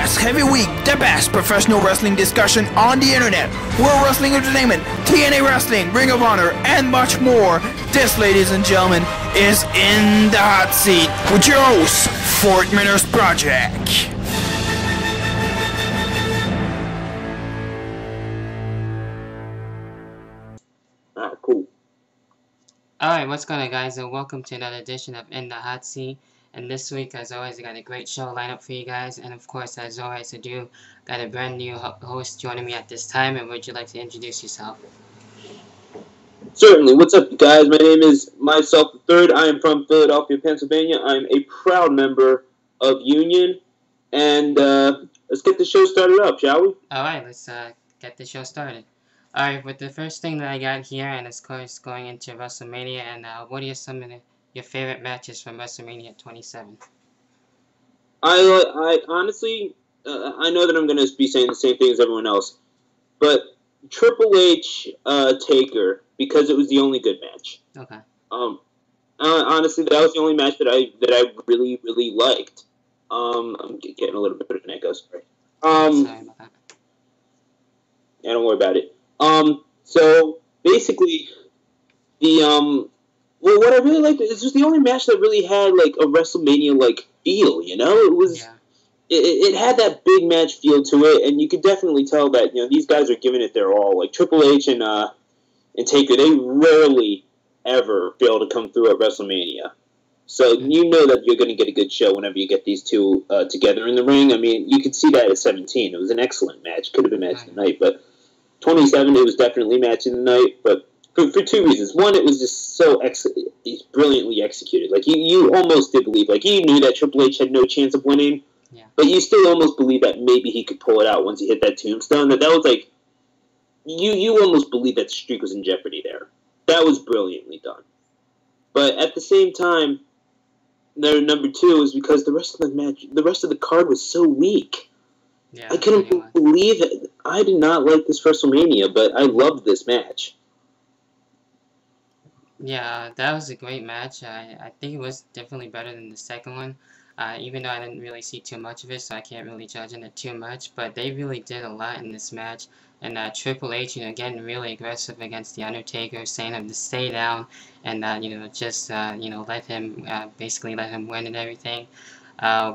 best heavy week, the best professional wrestling discussion on the internet, World Wrestling Entertainment, TNA Wrestling, Ring of Honor, and much more. This, ladies and gentlemen, is In the Hot Seat with your host, Fort Miners Project. Cool. Alright, what's going on, guys, and welcome to another edition of In the Hot Seat. And this week, as always, I got a great show lineup for you guys. And of course, as always, I got a brand new host joining me at this time. And would you like to introduce yourself? Certainly. What's up, guys? My name is myself the third. I am from Philadelphia, Pennsylvania. I'm a proud member of Union. And let's get the show started up, shall we? Alright, let's get the show started. Alright, with the first thing that I got here, and of course going into WrestleMania, and what are some of your favorite matches from WrestleMania 27? I honestly, I know that I'm going to be saying the same thing as everyone else, but Triple H Taker, because it was the only good match. Okay. Honestly, that was the only match that I really liked. I'm getting a little bit of an echo. Sorry. Sorry about that. Yeah, don't worry about it. So basically, well, what I really liked is just the only match that really had like a WrestleMania like feel. You know, it was, it had that big match feel to it, and you could definitely tell that these guys are giving it their all. Like Triple H and Taker, they rarely ever fail to come through at WrestleMania. So you know that you're going to get a good show whenever you get these two together in the ring. I mean, you could see that at 17. It was an excellent match. Could have been match of the night, but 27, it was definitely match of the night. But for two reasons. One, it was just so brilliantly executed. Like, you almost did believe. Like, you knew that Triple H had no chance of winning, but you still almost believe that maybe he could pull it out once he hit that tombstone. That was like, you almost believe that the streak was in jeopardy there. That was brilliantly done. But at the same time, their number two is because the rest of the card was so weak. Yeah, I couldn't believe it. I did not like this WrestleMania, but I loved this match. Yeah, that was a great match. I think it was definitely better than the second one, even though I didn't really see too much of it, so I can't really judge on it too much. But they really did a lot in this match. And Triple H, getting really aggressive against The Undertaker, saying him to stay down, and just let him basically let him win and everything.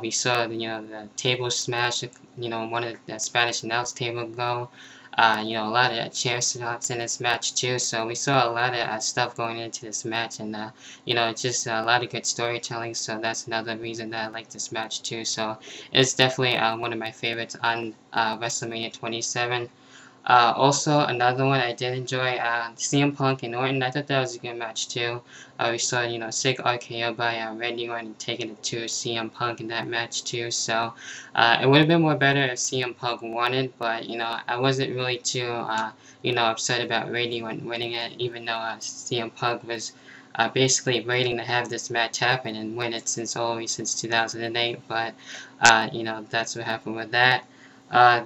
We saw the table smash, one of the Spanish announce table go. A lot of chair shots in this match too. So we saw a lot of stuff going into this match, and just a lot of good storytelling. So that's another reason that I like this match too. So it's definitely one of my favorites on WrestleMania 27. Also, another one I did enjoy, CM Punk and Orton. I thought that was a good match too. We saw, sick RKO by Randy Orton taking it to CM Punk in that match too. So it would have been more better if CM Punk won it, but I wasn't really too upset about Randy Orton winning it, even though CM Punk was basically waiting to have this match happen and win it since 2008. But that's what happened with that.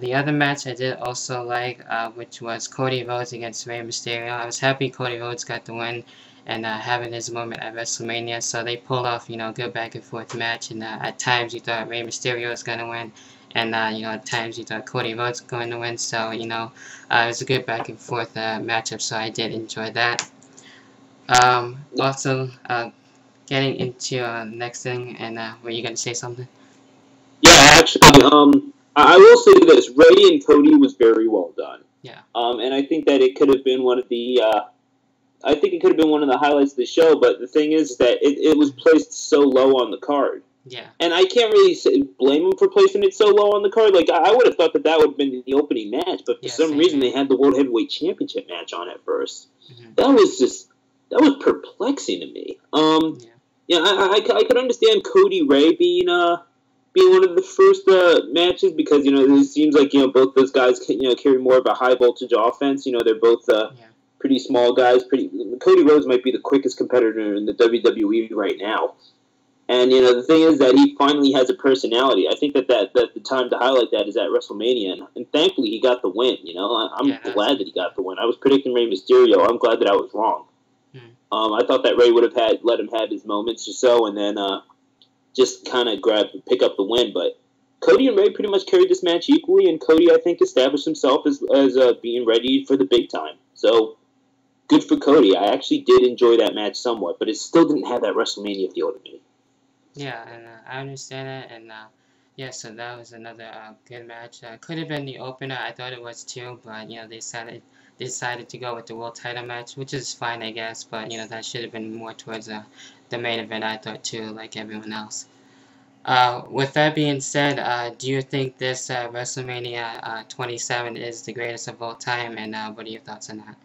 The other match I did also like, which was Cody Rhodes against Rey Mysterio. I was happy Cody Rhodes got the win and having his moment at WrestleMania. So they pulled off, good back and forth match. And at times you thought Rey Mysterio was going to win. And, at times you thought Cody Rhodes was going to win. So, it was a good back and forth matchup. So I did enjoy that. Also, getting into the next thing. And were you going to say something? Yeah, actually, I will say this: Ray and Cody was very well done. Yeah. And I think that it could have been one of the, highlights of the show. But the thing is that it was placed so low on the card. Yeah. And I can't really blame them for placing it so low on the card. Like I would have thought that would have been the opening match, but for some reason they had the World Heavyweight Championship match on at first. Mm-hmm. That was perplexing to me. I could understand Cody Ray being one of the first matches because it seems like both those guys carry more of a high voltage offense. They're both pretty small guys. Cody Rhodes might be the quickest competitor in the WWE right now, and the thing is that he finally has a personality. I think that the time to highlight that is at WrestleMania, and thankfully he got the win. I'm glad that he got the win. I was predicting Rey Mysterio. I'm glad that I was wrong. I thought that Ray would have let him have his moments or so, and then just kind of pick up the win, but Cody and Ray pretty much carried this match equally, and Cody, I think, established himself as being ready for the big time. So, good for Cody. I actually did enjoy that match somewhat, but it still didn't have that WrestleMania feel to me. Yeah, and I understand that, and yeah, so that was another good match. Could have been the opener. I thought it was too, but you know they decided to go with the world title match, which is fine, I guess. But you know that should have been more towards the main event. I thought too, like everyone else. With that being said, do you think this WrestleMania 27 is the greatest of all time? And what are your thoughts on that?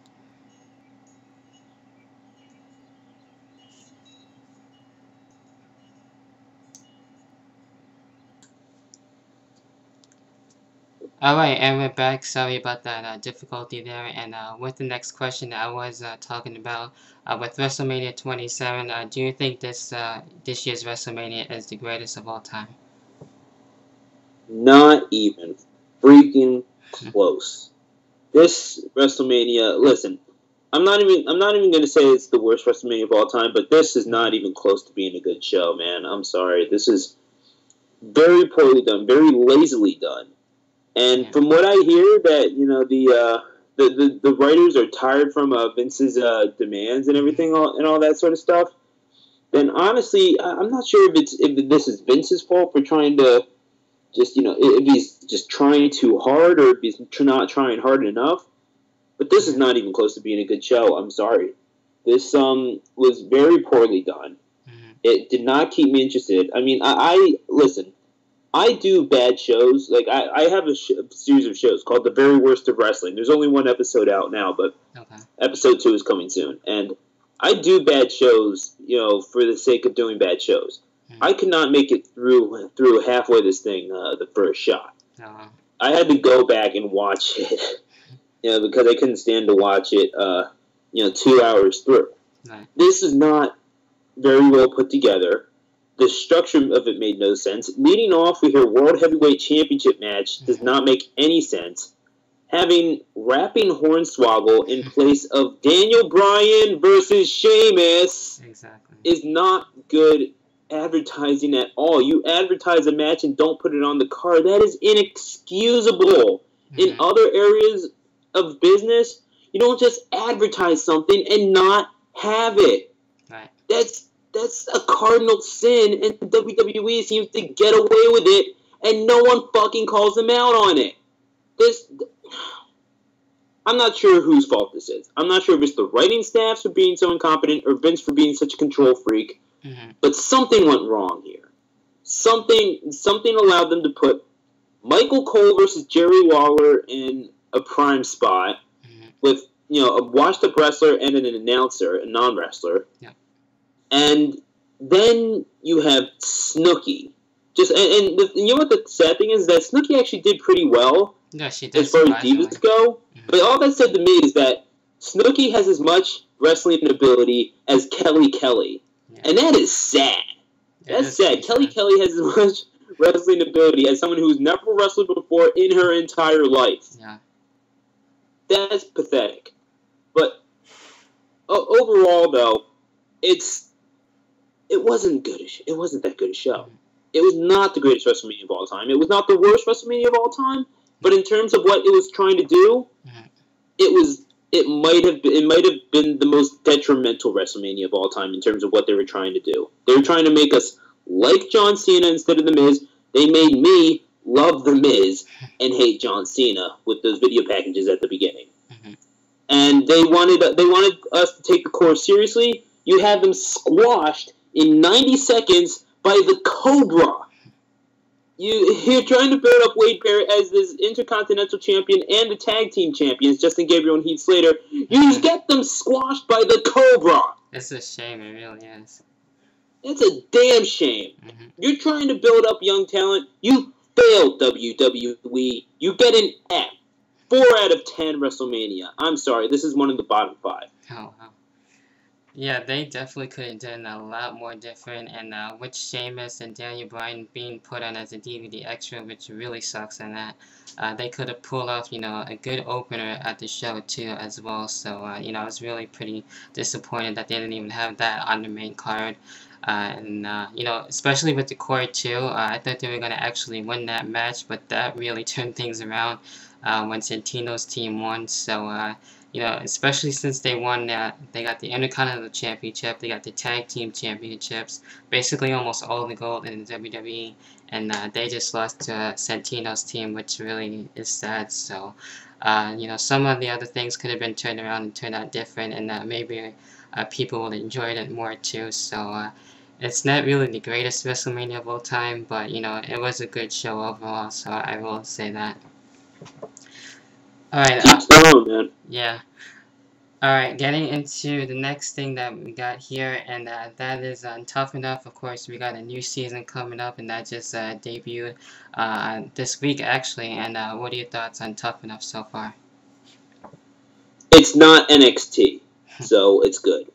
Alright, and we're back. Sorry about that difficulty there. And with the next question, I was talking about with WrestleMania 27. Do you think this year's WrestleMania is the greatest of all time? Not even freaking close. This WrestleMania, listen, I'm not even going to say it's the worst WrestleMania of all time, but this is not even close to being a good show, man. I'm sorry. This is very poorly done, very lazily done. And from what I hear, that the writers are tired from Vince's demands and everything and all that sort of stuff. Then honestly, I'm not sure if this is Vince's fault for trying to just if he's just trying too hard or if he's not trying hard enough. But this is not even close to being a good show. I'm sorry. This was very poorly done. It did not keep me interested. I mean, I listen. I do bad shows. Like, I have a series of shows called The Very Worst of Wrestling. There's only one episode out now, but episode 2 is coming soon. And I do bad shows, for the sake of doing bad shows. I could not make it through halfway this thing the first shot. I had to go back and watch it, because I couldn't stand to watch it, 2 hours through. This is not very well put together. The structure of it made no sense. Leading off, we hear World Heavyweight Championship match does not make any sense. Having Rapping Hornswoggle in place of Daniel Bryan versus Sheamus is not good advertising at all. You advertise a match and don't put it on the card. That is inexcusable. In other areas of business, you don't just advertise something and not have it. That's a cardinal sin, and WWE seems to get away with it, and no one fucking calls them out on it. I'm not sure whose fault this is. I'm not sure if it's the writing staff for being so incompetent or Vince for being such a control freak, but something went wrong here. Something allowed them to put Michael Cole versus Jerry Lawler in a prime spot with, a washed-up wrestler and an announcer, a non-wrestler. And then you have Snooki. You know what the sad thing is? That Snooki actually did pretty well as far as divas go. But all that said to me is that Snooki has as much wrestling ability as Kelly Kelly. And that is sad. That's sad. Kelly Kelly has as much wrestling ability as someone who's never wrestled before in her entire life. That's pathetic. But overall, though, it wasn't good. It wasn't that good a show. It was not the greatest WrestleMania of all time. It was not the worst WrestleMania of all time. But in terms of what it was trying to do, it might have been the most detrimental WrestleMania of all time in terms of what they were trying to do. They were trying to make us like John Cena instead of The Miz. They made me love The Miz and hate John Cena with those video packages at the beginning. And they wanted us to take the core seriously. You had them squashed in 90 seconds by the Cobra. You're trying to build up Wade Barrett as this Intercontinental Champion and the Tag Team Champions, Justin Gabriel and Heath Slater. You just get them squashed by the Cobra. It's a shame, it really is. It's a damn shame. You're trying to build up young talent. You failed, WWE. You get an F. 4 out of 10 WrestleMania. I'm sorry, this is one of the bottom 5. Oh, wow. Yeah, they definitely could have done a lot more different, and with Sheamus and Daniel Bryan being put on as a DVD extra, which really sucks in that, they could have pulled off, a good opener at the show, too, as well, so, I was really pretty disappointed that they didn't even have that on the main card. You know, especially with the core too, I thought they were gonna actually win that match, but that really turned things around when Santino's team won. So you know, especially since they won that, they got the Intercontinental Championship, they got the Tag Team Championships, basically almost all the gold in the WWE, and they just lost to Santino's team, which really is sad. So you know, some of the other things could have been turned around and turned out different, and maybe people would enjoy it more too. So it's not really the greatest WrestleMania of all time, but you know, it was a good show overall, so I will say that. Alright, Keeps going, man. yeah. Alright, getting into the next thing that we got here, and that is Tough Enough. Of course, we got a new season coming up, and that just debuted this week, actually. And what are your thoughts on Tough Enough so far? It's not NXT, so it's good.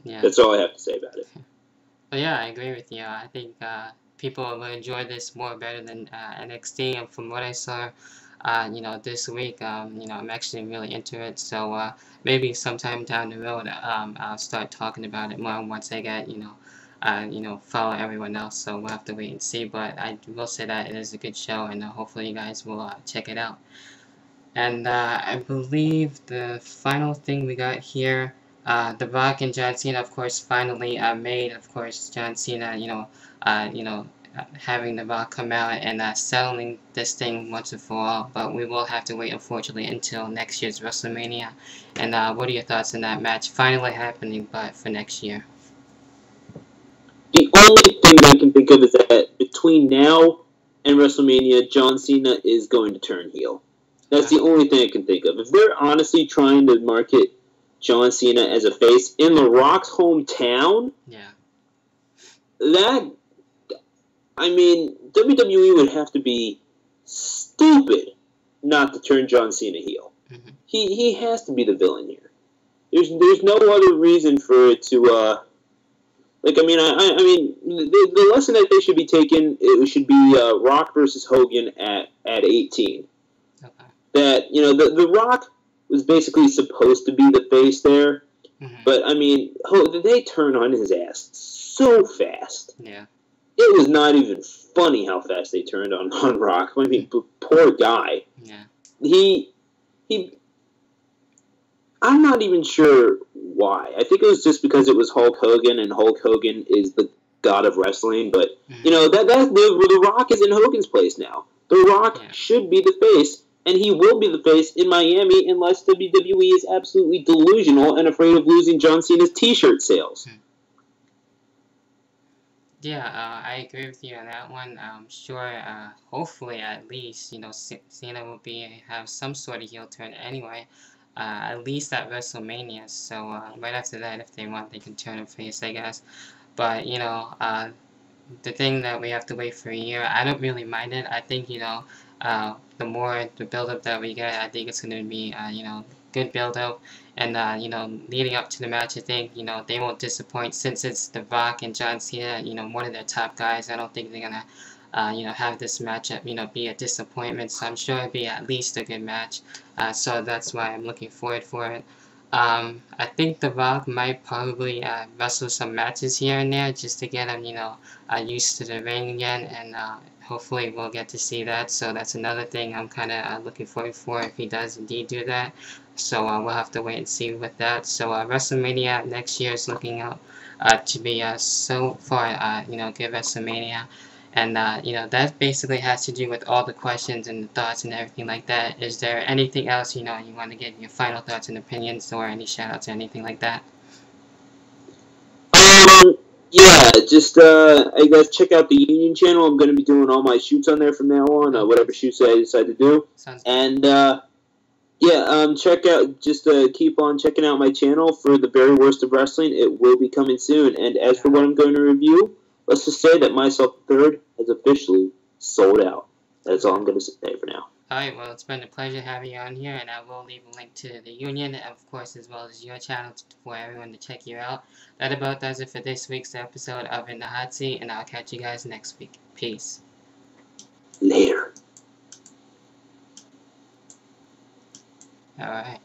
Yeah. That's all I have to say about it. But yeah, I agree with you. I think people will enjoy this more better than NXT, and from what I saw, you know, this week, you know, I'm actually really into it. So maybe sometime down the road, I'll start talking about it more once I get, you know, follow everyone else. So we'll have to wait and see. But I will say that it is a good show, and hopefully you guys will check it out. And I believe the final thing we got here, The Rock and John Cena, of course, finally made, of course, John Cena, having The Rock come out and settling this thing once and for all. But we will have to wait, unfortunately, until next year's WrestleMania. And what are your thoughts on that match finally happening, but for next year? The only thing I can think of is that between now and WrestleMania, John Cena is going to turn heel. That's the only thing I can think of. If they're honestly trying to market John Cena as a face in The Rock's hometown, I mean, WWE would have to be stupid not to turn John Cena heel. Mm-hmm. He has to be the villain here. There's no other reason for it to I mean, the lesson that they should be taking, it should be Rock versus Hogan at 18. Okay. That, you know, the Rock was basically supposed to be the face there, but I mean, they turned on his ass so fast. Yeah. It was not even funny how fast they turned on Rock. I mean, poor guy. Yeah. I'm not even sure why. I think it was just because it was Hulk Hogan, and Hulk Hogan is the god of wrestling. But you know the Rock is in Hogan's place now. The Rock should be the face, and he will be the face in Miami unless WWE is absolutely delusional and afraid of losing John Cena's T-shirt sales. Yeah, I agree with you on that one. Sure, hopefully at least, you know, Cena will have some sort of heel turn anyway. At least at WrestleMania. So right after that, if they want, they can turn him face, I guess. But you know, the thing that we have to wait for a year, I don't really mind it. I think, you know, the more the build-up that we get, I think it's going to be you know, good build-up. And you know, leading up to the match, I think, you know, they won't disappoint since it's The Rock and John Cena, you know, one of their top guys. I don't think they're gonna you know, have this matchup, you know, be a disappointment. So I'm sure it'll be at least a good match. So that's why I'm looking forward for it. I think The Rock might probably wrestle some matches here and there just to get him, you know, used to the ring again, and hopefully we'll get to see that. So that's another thing I'm kind of looking forward for if he does indeed do that. So we'll have to wait and see with that. So WrestleMania next year is looking out to be so far, you know, good WrestleMania. And, you know, that basically has to do with all the questions and the thoughts and everything like that. Is there anything else, you know, you want to give your final thoughts and opinions, or any shout-outs or anything like that? Yeah, just, I guess check out the Union channel. I'm going to be doing all my shoots on there from now on, whatever shoots I decide to do. Sounds good. And, check out, just keep on checking out my channel for the very worst of wrestling. It will be coming soon. And as for what I'm going to review, let's just say that Myself Third has officially sold out. That's all I'm going to say for now. Alright, well, it's been a pleasure having you on here, and I will leave a link to the Union, of course, as well as your channel for everyone to check you out. That about does it for this week's episode of In the Hot Seat, and I'll catch you guys next week. Peace. Later. Alright.